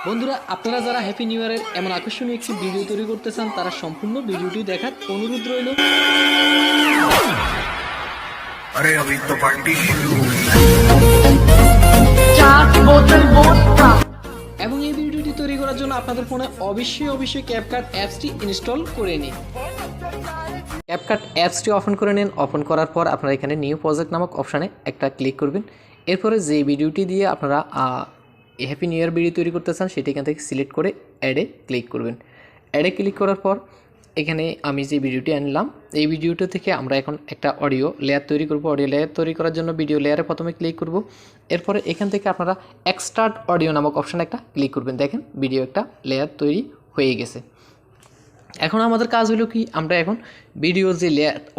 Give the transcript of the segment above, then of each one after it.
বন্ধুরা, আপনারা যারা হ্যাপি নিউ ইয়ারের এমন আকর্ষণীয় একটি ভিডিও তৈরি করতে চান, তারা সম্পূর্ণ ভিডিওটি দেখার অনুরোধ রইল। अरे अभी तो पार्टी शुरू हुई। এবং এই ভিডিওটি তৈরি করার জন্য আপনাদের ফোনে অবশ্যই ক্যাপকাট অ্যাপসটি ইনস্টল করে নিন। ক্যাপকাট অ্যাপসটি ওপেন করে নিন। ওপেন করার পর আপনারা এখানে নিউ প্রজেক্ট নামক অপশানে একটা ক্লিক করবেন। এরপরে যে ভিডিওটি দিয়ে আপনারা হ্যাপি নিউ ইয়ার ভিডিও তৈরি করতে চান, সেটি এখান থেকে সিলেক্ট করে অ্যাডে ক্লিক করবেন। অ্যাডে ক্লিক করার পর এখানে আমি যে ভিডিওটি আনলাম, এই ভিডিওটা থেকে আমরা এখন একটা অডিও লেয়ার তৈরি করব। অডিও লেয়ার তৈরি করার জন্য ভিডিও লেয়ারে প্রথমে ক্লিক করব। এরপরে এখান থেকে আপনারা এক্সট্রাক্ট অডিও নামক অপশানে একটা ক্লিক করবেন। দেখেন ভিডিও একটা লেয়ার তৈরি হয়ে গেছে। এখন আমাদের কাজ হলো কি, আমরা এখন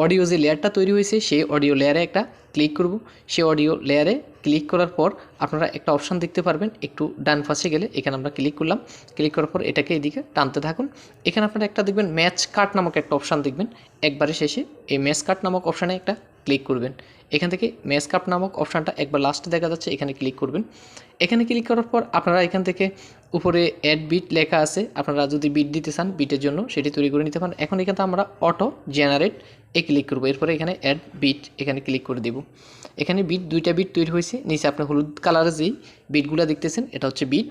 অডিও যে লেয়ারটা তৈরি হয়েছে সেই অডিও লেয়ারে একটা ক্লিক করব। সেই অডিও লেয়ারে ক্লিক করার পর আপনারা একটা অপশান দেখতে পারবেন, একটু ডান পাশে গেলে এখানে আমরা ক্লিক করলাম। ক্লিক করার পর এটাকে এদিকে টানতে থাকুন। এখানে আপনারা একটা দেখবেন ম্যাচ কাট নামক একটা অপশান দেখবেন। একবারে শেষে এই ম্যাচ কাট নামক অপশানে একটা ক্লিক করবেন। এখান থেকে ম্যাচ কাট নামক অপশানটা একবার লাস্টে দেখা যাচ্ছে, এখানে ক্লিক করবেন। এখানে ক্লিক করার পর আপনারা এখান থেকে উপরে অ্যাড বিট লেখা আছে, আপনারা যদি বিট দিতে চান বিটের জন্য সেটি তৈরি করে নিতে পারেন। এখন এখানে আমরা অটো জেনারেট ক্লিক করব। এরপরে এখানে অ্যাড বিট এখানে ক্লিক করে দেব। এখানে দুইটা বিট তৈরি হয়েছে। নিচে আপনি হলুদ কালারের যেই বিটগুলো দেখতেছেন এটা হচ্ছে বিট।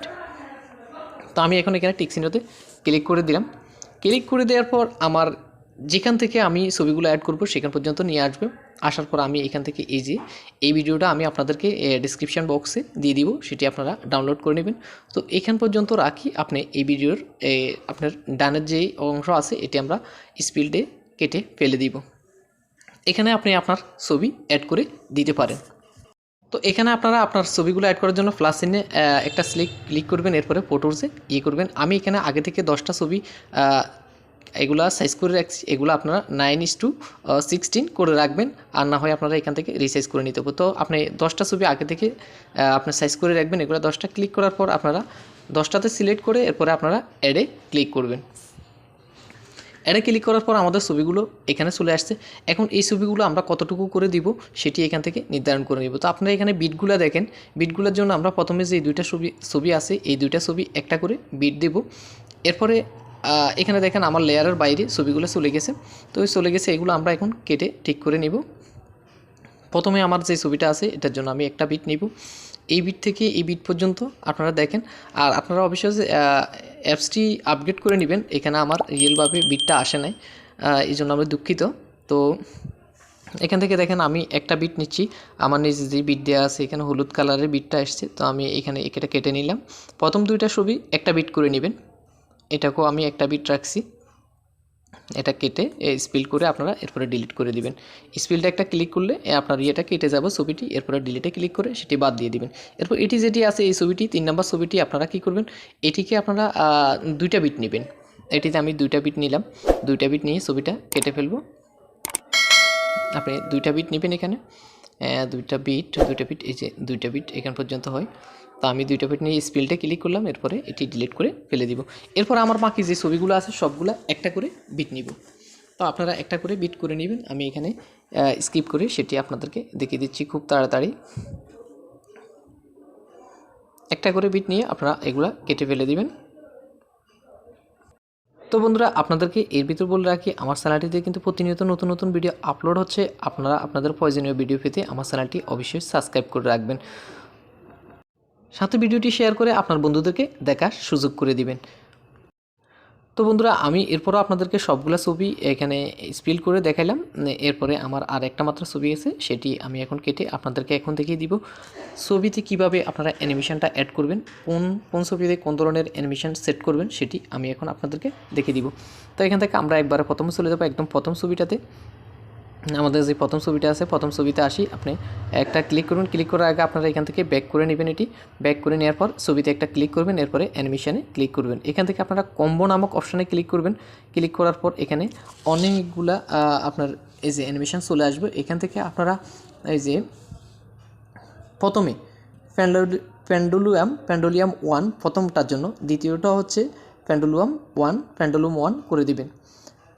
তো আমি এখন এখানে টিকচিহ্নতে ক্লিক করে দিলাম। ক্লিক করে দেওয়ার পর আমার যেখান থেকে আমি ছবিগুলো অ্যাড করব সেখান পর্যন্ত নিয়ে আসবে। আসার পর আমি এখান থেকে এই ভিডিওটা আমি আপনাদেরকে ডিসক্রিপশান বক্সে দিয়ে দিব, সেটি আপনারা ডাউনলোড করে নেবেন। তো এখান পর্যন্ত রাখি। আপনি এই ভিডিওর আপনার ডানের যেই অংশ আছে এটি আমরা স্পিডে কেটে ফেলে দিব। এখানে আপনি আপনার ছবি অ্যাড করে দিতে পারেন। তো এখানে আপনারা আপনার ছবিগুলো অ্যাড করার জন্য প্লাস চিহ্নে একটা ক্লিক করবেন। এরপরে ফটোসে করবেন। আমি এখানে আগে থেকে 10টা ছবি এগুলা সাইজ করে রাখছি। এগুলো আপনারা 9:16 করে রাখবেন, আর না হয় আপনারা এখান থেকে রিসাইজ করে নিতে হবে। তো আপনি 10টা ছবি আগে থেকে আপনার সাইজ করে রাখবেন। এগুলো 10টা ক্লিক করার পর আপনারা 10টাতে সিলেক্ট করে এরপরে আপনারা অ্যাডে ক্লিক করবেন। অ্যাডে ক্লিক করার পর আমাদের ছবিগুলো এখানে চলে আসছে। এখন এই ছবিগুলো আমরা কতটুকু করে দিব সেটি এখান থেকে নির্ধারণ করে নেব। তো আপনারা এখানে বিটগুলো দেখেন। বিটগুলোর জন্য আমরা প্রথমে যে দুইটা ছবি আছে, এই দুইটা ছবি একটা করে বিট দেব। এরপরে এখানে দেখেন আমার লেয়ারের বাইরে ছবিগুলো চলে গেছে। তো ওই চলে গেছে, এগুলো আমরা এখন কেটে ঠিক করে নিব। প্রথমে আমার যে ছবিটা আছে এটার জন্য আমি একটা বিট নিব। এই বিট থেকে এই বিট পর্যন্ত আপনারা দেখেন। আর আপনারা অবশ্যই অ্যাপসটি আপডেট করে নেবেন। এখানে আমার রিয়েলভাবে বিটটা আসে নাই, এই জন্য আমি দুঃখিত। তো এখান থেকে দেখেন আমি একটা বিট নিচ্ছি। আমার নিজে যে বিট দেওয়া আছে এখানে হলুদ কালারের বিটটা আসছে, তো আমি এখানে এটা কেটে নিলাম। প্রথম দুইটা ছবি একটা বিট করে নেবেন। এটাকেও আমি একটা বিট রাখছি। এটা কেটে স্পিল করে আপনারা এরপরে ডিলিট করে দিবেন। স্পিলটা একটা ক্লিক করলে আপনার ইয়েটা কেটে যাবে ছবিটি। এরপরে ডিলিটে ক্লিক করে সেটি বাদ দিয়ে দিবেন। এরপর এটি যেটি আছে এই ছবিটি 3 নম্বর ছবিটি আপনারা কি করবেন, এটিকে আপনারা দুইটা বিট নেবেন। এটিতে আমি দুইটা বিট নিলাম। দুইটা বিট নিয়ে ছবিটা কেটে ফেলবো। আপনি দুইটা বিট নেবেন এখানে, দুইটা বিট এই যে দুইটা বিট এখান পর্যন্ত হয়। তো আমি দুইটা বিট নিয়ে স্পিলটা ক্লিক করলাম। এরপরে এটি ডিলিট করে ফেলে দিব। এরপর আমার বাকি যে ছবিগুলো আছে সবগুলো একটা করে বিট নিব। তো আপনারা একটা করে বিট করে নেবেন। আমি এখানে স্কিপ করে সেটি আপনাদেরকে দেখিয়ে দিচ্ছি খুব তাড়াতাড়ি। একটা করে বিট নিয়ে আপনারা এগুলা কেটে ফেলে দিবেন। তো বন্ধুরা, আপনাদেরকে এর ভিতর বলে রাখি, আমার চ্যানেলটিতে কিন্তু প্রতিনিয়ত নতুন নতুন ভিডিও আপলোড হচ্ছে। আপনারা আপনাদের প্রয়োজনীয় ভিডিও পেতে আমার চ্যানেলটি অবশ্যই সাবস্ক্রাইব করে রাখবেন। সাথে ভিডিওটি শেয়ার করে আপনার বন্ধুদেরকে দেখার সুযোগ করে দিবেন। তো বন্ধুরা, আমি এরপরও আপনাদেরকে সবগুলো ছবি এখানে স্পিল করে দেখাইলাম। এরপরে আমার আর একটা মাত্র ছবি আছে, সেটি আমি এখন কেটে আপনাদেরকে এখন দেখিয়ে দিব ছবিতে কিভাবে আপনারা অ্যানিমেশনটা অ্যাড করবেন, কোন ছবিতে কোন ধরনের অ্যানিমেশন সেট করবেন সেটি আমি এখন আপনাদেরকে দেখিয়ে দিব। তো এখান থেকে আমরা একবারে প্রথমে চলে যাবো একদম প্রথম ছবিটাতে। আমাদের যে প্রথম ছবিটা আছে, প্রথম ছবিতে আসি। আপনি একটা ক্লিক করবেন। ক্লিক করার আগে আপনারা এখান থেকে ব্যাক করে নেবেন। এটি ব্যাক করে নেওয়ার পর ছবিতে একটা ক্লিক করবেন। এরপরে অ্যানিমেশনে ক্লিক করবেন। এখান থেকে আপনারা কম্বো নামক অপশানে ক্লিক করবেন। ক্লিক করার পর এখানে অনেকগুলা আপনার এই যে অ্যানিমেশন চলে আসবে। এখান থেকে আপনারা এই যে প্রথমে পেন্ডুলিয়াম 1 প্রথমটার জন্য, দ্বিতীয়টা হচ্ছে পেন্ডুলুয়াম 1 করে দিবেন।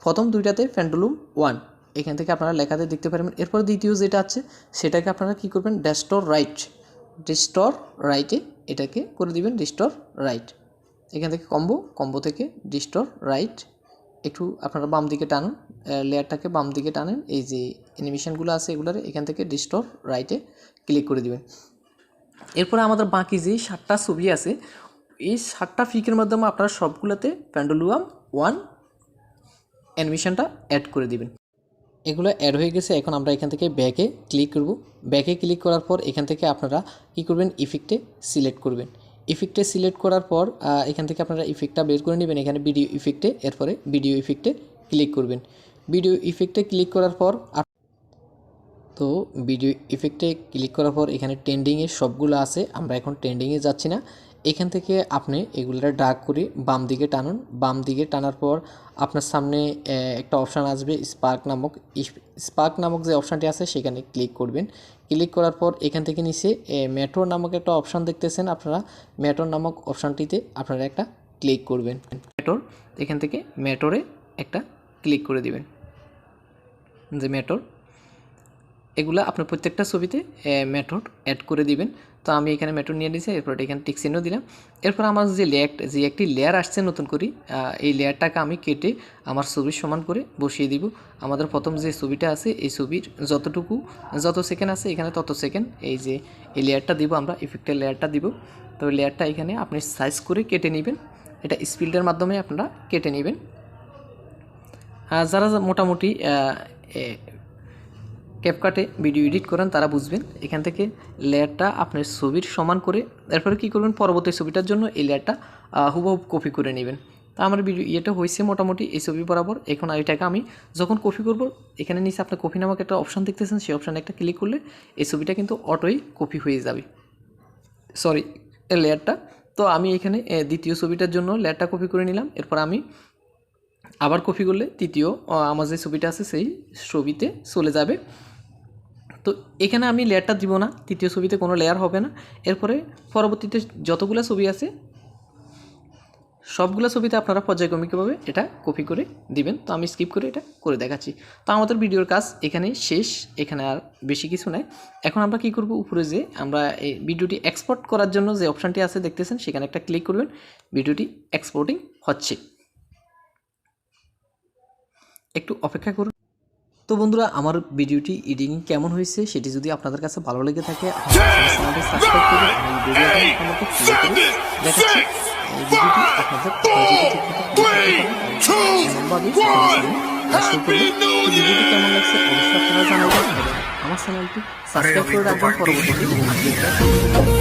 প্রথম দুইটাতে পেন্ডুলুম 1 এখান থেকে আপনারা লেখাতে দেখতে পারবেন। এরপর দ্বিতীয় যেটা আছে সেটাকে আপনারা কি করবেন, রিস্টোর রাইটে এটাকে করে দিবেন রিস্টোর রাইট। এখান থেকে কম্বো থেকে ডিস্টর রাইট, একটু আপনারা বাম দিকে টানুন, লেয়ারটাকে বাম দিকে টানেন, এই যে অ্যানিমেশনগুলো আছে এগুলোর এখান থেকে ডিস্টর রাইটে ক্লিক করে দিবেন। এরপরে আমাদের বাকি যে 7টা ছবি আছে এই 7টা ফিকের মাধ্যমে আপনারা সবগুলোতে পেন্ডুলুয়াম 1 অ্যানিমেশনটা অ্যাড করে দিবেন। এগুলো অ্যাড হয়ে গেছে। এখন আমরা এখান থেকে ব্যাকে ক্লিক করব। ব্যাকে ক্লিক করার পর এখান থেকে আপনারা কী করবেন, ইফেক্টে সিলেক্ট করবেন। ইফেক্টে সিলেক্ট করার পর এখান থেকে আপনারা ইফেক্টটা বের করে নেবেন, এখানে ভিডিও ইফেক্টে, এরপরে ভিডিও ইফেক্টে ক্লিক করবেন। ভিডিও ইফেক্টে ক্লিক করার পর তো ভিডিও ইফেক্টে ক্লিক করার পর এখানে ট্রেন্ডিংয়ে সবগুলো আছে, আমরা এখন ট্রেন্ডিংয়ে যাচ্ছি না। এখান থেকে আপনি এগুলোটা ড্রাগ করে বাম দিকে টানুন। বাম দিকে টানার পর আপনার সামনে একটা অপশান আসবে স্পার্ক নামক যে অপশানটি আছে সেখানে ক্লিক করবেন। ক্লিক করার পর এখান থেকে নিচে ম্যাটোর নামক একটা অপশান দেখতেছেন আপনারা, ম্যাটোর নামক অপশানটিতে আপনারা একটা ক্লিক করবেন। এখান থেকে ম্যাটোরে একটা ক্লিক করে দিবেন, যে ম্যাটোর এগুলো আপনার প্রত্যেকটা ছবিতে মেথড অ্যাড করে দিবেন। তো আমি এখানে মেথড নিয়ে নিয়েছি, এরপর এখানে টিক চিহ্ন দিলাম। এরপর আমার যে একটি লেয়ার আসছে নতুন করে, এই লেয়ারটাকে আমি কেটে আমার ছবির সমান করে বসিয়ে দিব। আমাদের প্রথম যে ছবিটা আছে এই ছবির যত সেকেন্ড আছে এখানে তত সেকেন্ড এই যে এই লেয়ারটা দিব, আমরা ইফেক্টের লেয়ারটা দিব। তো লেয়ারটা এখানে আপনি সাইজ করে কেটে নেবেন, এটা স্পিডের মাধ্যমে আপনারা কেটে নেবেন। যারা মোটামুটি ক্যাপকাটে ভিডিও এডিট করেন তারা বুঝবেন। এখান থেকে লেয়ারটা আপনার ছবির সমান করে এরপরে কী করবেন, পরবর্তী ছবিটার জন্য এই লেয়ারটা হুবহু কপি করে নেবেন। তা আমার ভিডিও ইয়েটা হয়েছে মোটামুটি এই ছবি বরাবর। এখন এটাকে আমি যখন কপি করব, এখানে নিচে আপনার কপি নামক একটা অপশান দেখতেছেন, সেই অপশানে একটা ক্লিক করলে এই ছবিটা কিন্তু অটোই কপি হয়ে যাবে, সরি লেয়ারটা। তো আমি এখানে দ্বিতীয় ছবিটার জন্য লেয়ারটা কপি করে নিলাম। এরপর আমি আবার কপি করলে তৃতীয় আমার যে ছবিটা আছে সেই ছবিতে চলে যাবে। তো এখানে আমি লেয়ারটা দিব না, তৃতীয় ছবিতে কোনো লেয়ার হবে না। এরপরে পরবর্তীতে যতগুলো ছবি আছে সবগুলো ছবিতে আপনারা পর্যায়ক্রমিকভাবে এটা কপি করে দিবেন। তো আমি স্কিপ করে এটা করে দেখাচ্ছি। তো আমাদের ভিডিওর কাজ এখানে শেষ, এখানে আর বেশি কিছু নাই। এখন আমরা কি করব, উপরে যে আমরা এই ভিডিওটি এক্সপোর্ট করার জন্য যে অপশানটি আছে দেখতেছেন সেখানে একটা ক্লিক করবেন। ভিডিওটি এক্সপোর্টিং হচ্ছে, একটু অপেক্ষা করুন। তো বন্ধুরা, আমার ভিডিওটি এডিটিং কেমন হয়েছে সেটি যদি আপনাদের কাছে ভালো লেগে থাকে চ্যানেলটি সাবস্ক্রাইব করবেন। আমি ভিডিওটি আপনাদের প্লে করে দেখাচ্ছি। এই ভিডিওটি আপনাদের ভিডিওটি কেমন লাগছে অবশ্যই আপনারা জানাবেন। আমার চ্যানেলটি সাবস্ক্রাইব করে রাখবেন পরবর্তীতে